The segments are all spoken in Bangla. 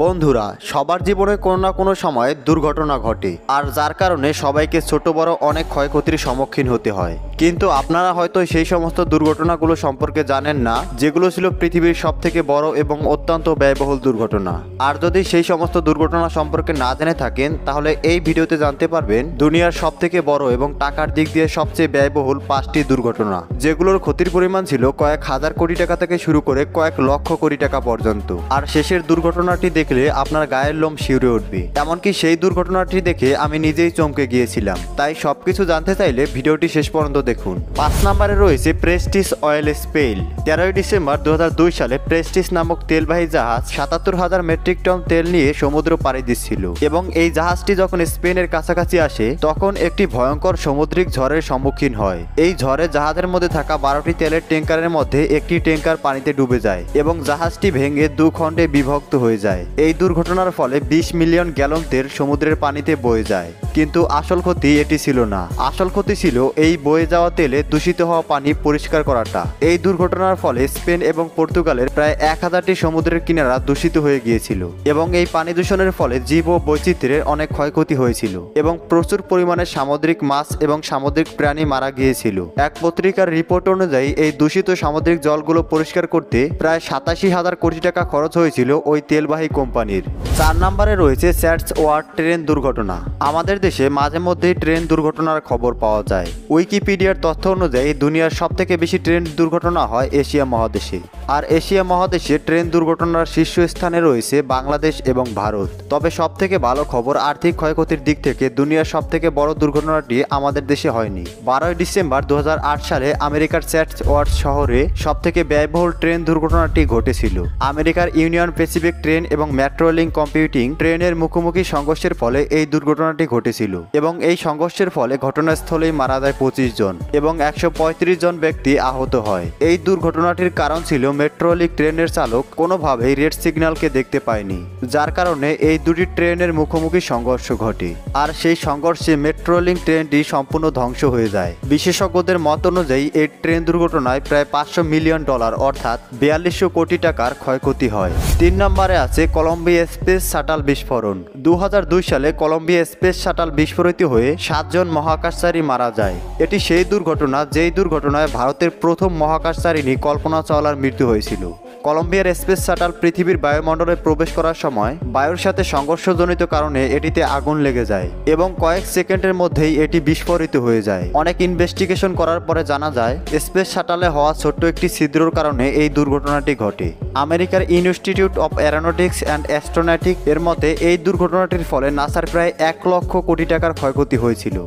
বন্ধুরা, সবার জীবনে কোনো না কোনো সময় দুর্ঘটনা ঘটে, আর যার কারণে সবাইকে ছোট বড় অনেক ক্ষয়ক্ষতির সম্মুখীন হতে হয়। কিন্তু আপনারা হয়তো সেই সমস্ত দুর্ঘটনাগুলো সম্পর্কে জানেন না, যেগুলো ছিল পৃথিবীর সবথেকে বড় এবং অত্যন্ত ব্যয়বহুল দুর্ঘটনা। আর যদি সেই সমস্ত দুর্ঘটনা সম্পর্কে না জেনে থাকেন, তাহলে এই ভিডিওতে জানতে পারবেন দুনিয়ার সবথেকে বড় এবং টাকার দিক দিয়ে সবচেয়ে ব্যয়বহুল 5টি দুর্ঘটনা, যেগুলোর ক্ষতির পরিমাণ ছিল কয়েক হাজার কোটি টাকা থেকে শুরু করে কয়েক লক্ষ কোটি টাকা পর্যন্ত। আর শেষের দুর্ঘটনাটি দেখলে আপনার গায়ের লোম শিউরে উঠবে। এমনকি সেই দুর্ঘটনাটি দেখে আমি নিজেই চমকে গিয়েছিলাম। তাই সবকিছু জানতে চাইলে ভিডিওটি শেষ পর্যন্ত দেখুন। 5 নম্বরে রয়েছে প্রেস্টিজ অয়েল স্পেল। 13 ডিসেম্বর 2002 সালে প্রেস্টিজ নামক তেলবাহী জাহাজ 77,000 মেট্রিক টন তেল নিয়ে সমুদ্র পাড়ি দিচ্ছিল, এবং এই জাহাজটি যখন স্পেনের কাছাকাছি আসে তখন একটি ভয়ঙ্কর সামুদ্রিক ঝড়ের সম্মুখীন হয়। এই ঝড়ে জাহাজের মধ্যে থাকা 12টি তেলের ট্যাঙ্কারের মধ্যে একটি ট্যাঙ্কার পানিতে ডুবে যায় এবং জাহাজটি ভেঙে 2 খণ্ডে বিভক্ত হয়ে যায়। এই দুর্ঘটনার ফলে 20 মিলিয়ন গ্যালন তেল সমুদ্রের পানিতে বয়ে যায়। কিন্তু আসল ক্ষতি এটি ছিল না। আসল ক্ষতি ছিল এই বয়ে যাওয়া তেলে দূষিত হওয়া পানি পরিষ্কার করাটা। এই দুর্ঘটনার ফলে স্পেন এবং পর্তুগালের প্রায় 1000টি সমুদ্রের কিনারা দূষিত হয়ে গিয়েছিল, এবং এই পানি দূষণের ফলে জীব ও বৈচিত্র্যের অনেক ক্ষয়ক্ষতি হয়েছিল এবং প্রচুর পরিমাণে সামুদ্রিক মাছ এবং সামুদ্রিক প্রাণী মারা গিয়েছিল। এক পত্রিকার রিপোর্ট অনুযায়ী এই দূষিত সামুদ্রিক জলগুলো পরিষ্কার করতে প্রায় 87,000 কোটি টাকা খরচ হয়েছিল ওই তেলবাহী কোম্পানির। 4 নম্বরে রয়েছে স্যাটস ওয়ার্ড ট্রেন দুর্ঘটনা। আমাদের দেশে মাঝে মধ্যেই ট্রেন দুর্ঘটনার খবর পাওয়া যায়। উইকিপিডিয়ার তথ্য অনুযায়ী দুনিয়ার সবথেকে বেশি ট্রেন দুর্ঘটনা হয় এশিয়া মহাদেশে। আর এশিয়া মহাদেশে ট্রেন দুর্ঘটনার শীর্ষস্থানে রয়েছে বাংলাদেশ এবং ভারত। তবে সবথেকে ভালো খবর, আর্থিক ক্ষয়ক্ষতির দিক থেকে দুনিয়ার সবথেকে বড় দুর্ঘটনাটি আমাদের দেশে হয়নি। 12 ডিসেম্বর 2008 সালে আমেরিকার স্যাটস ওয়ার্ড শহরে সবথেকে ব্যয়বহুল ট্রেন দুর্ঘটনাটি ঘটেছিল। আমেরিকার ইউনিয়ন প্যাসিফিক ট্রেন এবং মেট্রোলিঙ্ক কম্পিউটিং ট্রেনের মুখোমুখি সংঘর্ষের ফলে এই দুর্ঘটনাটি ঘটেছিল, এবং এই সংঘর্ষের ফলে ঘটনাস্থলেই মারা যায় 25 জন এবং 135 জন ব্যক্তি আহত হয়। এই দুর্ঘটনাটির কারণ ছিল মেট্রোলিঙ্ক ট্রেনের চালক কোনোভাবেই রেড সিগন্যালকে দেখতে পায়নি, যার কারণে এই দুটি ট্রেনের মুখোমুখি সংঘর্ষ ঘটে। আর সেই সংঘর্ষে মেট্রোলিঙ্ক ট্রেনটি সম্পূর্ণ ধ্বংস হয়ে যায়। বিশেষজ্ঞদের মত অনুযায়ী এই ট্রেন দুর্ঘটনায় প্রায় $500 মিলিয়ন অর্থাৎ 4200 কোটি টাকার ক্ষয়ক্ষতি হয়। 3 নম্বরে আছে কলম্বিয়া স্পেস শাটল বিস্ফোরণ। 2002 সালে কলম্বিয়া স্পেস শাটল বিস্ফোরিত হয়ে 7 জন মহাকাশচারী মারা যায়। এটি সেই দুর্ঘটনা যেই দুর্ঘটনায় ভারতের প্রথম মহাকাশচারিণী কল্পনা চাওলার মৃত্যু হয়েছিল। কলম্বিয়ার স্পেস শাটল পৃথিবীর বায়ুমণ্ডলে প্রবেশ করার সময় বায়ুর সাথে সংঘর্ষজনিত কারণে এটিতে আগুন লেগে যায় এবং কয়েক সেকেন্ডের মধ্যেই এটি বিস্ফোরিত হয়ে যায়। অনেক ইনভেস্টিগেশন করার পরে জানা যায় স্পেস শাটলে হওয়া ছোট্ট একটি ছিদ্রর কারণে এই দুর্ঘটনাটি ঘটে। আমেরিকার institute of Aeronautics and astronautics এর মতে এই দুর্ঘটনাটির ফলে নাসার প্রায় 1 লক্ষ কোটি টাকার ক্ষয়ক্ষতি হয়েছিল।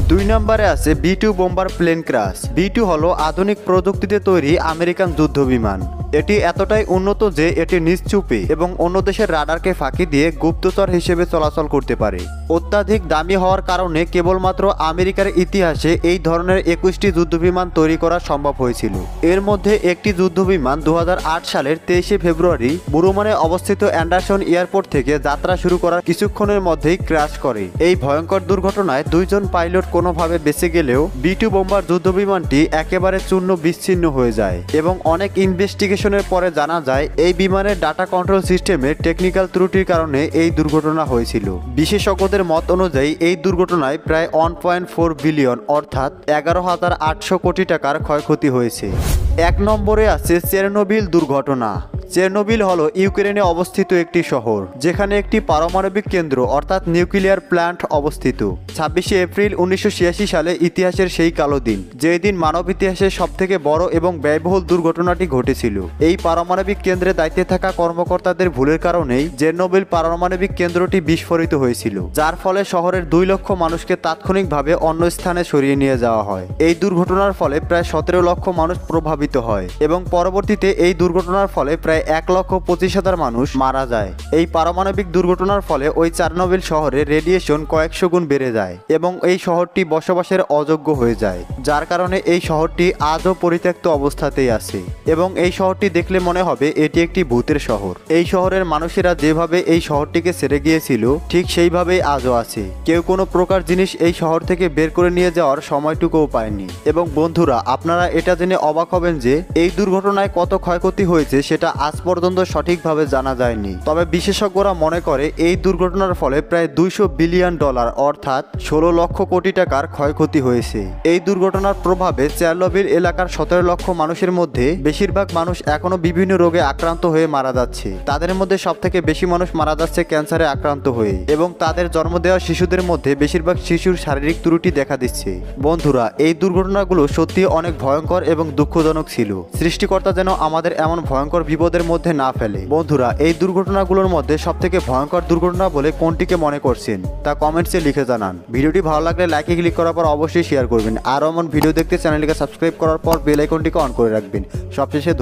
2 নম্বরে আছে B-2 bomber plane crush. B-2 হলো আধুনিক প্রযুক্তিতে তৈরি আমেরিকান যুদ্ধ বিমান। এটি এতটাই উন্নত যে এটি নিশ্চুপে এবং অন্য দেশের রাডারকে ফাঁকি দিয়ে গুপ্তচর হিসেবে চলাচল করতে পারে। অত্যাধিক দামি হওয়ার কারণে কেবলমাত্র আমেরিকার ইতিহাসে এই ধরনের 21টি যুদ্ধবিমান তৈরি করা সম্ভব হয়েছিল। এর মধ্যে একটি যুদ্ধবিমান 2008 সালের 23শে ফেব্রুয়ারি বুরুমানে অবস্থিত অ্যান্ডারসন এয়ারপোর্ট থেকে যাত্রা শুরু করার কিছুক্ষণের মধ্যেই ক্র্যাশ করে। এই ভয়ঙ্কর দুর্ঘটনায় 2 জন পাইলট কোনোভাবে বেঁচে গেলেও B-2 বোম্বার যুদ্ধবিমানটি একেবারে চূর্ণ বিচ্ছিন্ন হয়ে যায়, এবং অনেক ইনভেস্টিগেশনের পরে জানা যায় এই বিমানের ডাটা কন্ট্রোল সিস্টেমের টেকনিক্যাল ত্রুটির কারণে এই দুর্ঘটনা হয়েছিল। বিশেষজ্ঞদের মত অনুযায়ী এই দুর্ঘটনায় প্রায় 1.4 বিলিয়ন অর্থাৎ 11,800 কোটি টাকার ক্ষয়ক্ষতি হয়েছে। 1 নম্বরে আছে চেরনোবিল দুর্ঘটনা। চেরনোবিল হলো ইউক্রেনে অবস্থিত একটি শহর, যেখানে একটি পারমাণবিক কেন্দ্র অর্থাৎ নিউক্লিয়ার প্ল্যান্ট অবস্থিত। 26শে এপ্রিল 1986 সালে ইতিহাসের সেই কালো দিন, যেই দিন মানব ইতিহাসের সবথেকে বড় এবং ব্যয়বহুল দুর্ঘটনাটি ঘটেছিল। এই পারমাণবিক কেন্দ্রে দায়িত্বে থাকা কর্মকর্তাদের ভুলের কারণেই চেরনোবিল পারমাণবিক কেন্দ্রটি বিস্ফোরিত হয়েছিল, যার ফলে শহরের 2 লক্ষ মানুষকে তাৎক্ষণিকভাবে অন্য স্থানে সরিয়ে নিয়ে যাওয়া হয়। এই দুর্ঘটনার ফলে প্রায় 17 লক্ষ মানুষ প্রভাবিত হয়, এবং পরবর্তীতে এই দুর্ঘটনার ফলে প্রায় 1,25,000 মানুষ মারা যায়। এই পারমাণবিক দুর্ঘটনার ফলে ওই চেরনোবিল শহরে রেডিয়েশন কয়েকশো গুণ বেড়ে যায় এবং এই শহরটি বসবাসের অযোগ্য হয়ে যায়, যার কারণে এই শহরটি আজও পরিত্যক্ত অবস্থাতেই আছে, এবং এই শহরটি দেখলে মনে হবে এটি একটি ভূতের শহর। এই শহরের মানুষেরা যেভাবে এই শহরটিকে ছেড়ে গিয়েছিল ঠিক সেইভাবেই আজও আছে। কেউ কোনো প্রকার জিনিস এই শহর থেকে বের করে নিয়ে যাওয়ার সময়টুকুও পায়নি। এবং বন্ধুরা, আপনারা এটা জেনে অবাক হবেন যে এই দুর্ঘটনায় কত ক্ষয়ক্ষতি হয়েছে সেটা আজ পর্যন্ত সঠিকভাবে জানা যায়নি। তবে বিশেষজ্ঞরা মনে করে এই দুর্ঘটনার ফলে প্রায় $200 বিলিয়ন অর্থাৎ 16 লক্ষ কোটি টাকার ক্ষয়ক্ষতি হয়েছে। এই দুর্ঘটনার প্রভাবে চেরনোবিল এলাকার 17 লক্ষ মানুষের মধ্যে বেশিরভাগ মানুষ এখনো বিভিন্ন রোগে আক্রান্ত হয়ে মারা যাচ্ছে। তাদের মধ্যে সবথেকে বেশি মানুষ মারা যাচ্ছে ক্যান্সারে আক্রান্ত হয়ে, এবং তাদের জন্ম দেওয়া শিশুদের মধ্যে বেশিরভাগ শিশুর শারীরিক ত্রুটি দেখা দিচ্ছে। বন্ধুরা, এই দুর্ঘটনাগুলো সত্যি অনেক ভয়ঙ্কর এবং দুঃখজনক ছিল। সৃষ্টিকর্তা যেন আমাদের এমন ভয়ঙ্কর বিপদের মধ্যে না ফেলে। বন্ধুরা, এই দুর্ঘটনাগুলোর মধ্যে সবথেকে ভয়ঙ্কর দুর্ঘটনা বলে কোনটিকে মনে করছেন তা কমেন্টসে লিখে জানান। ভিডিওটি ভালো লাগলে লাইকে ক্লিক করার পর অবশ্যই শেয়ার করবেন। আর এমন ভিডিও দেখতে চ্যানেলটিকে সাবস্ক্রাইব করার পর বেল আইকনটিকে অন করে রাখবেন। সবশেষে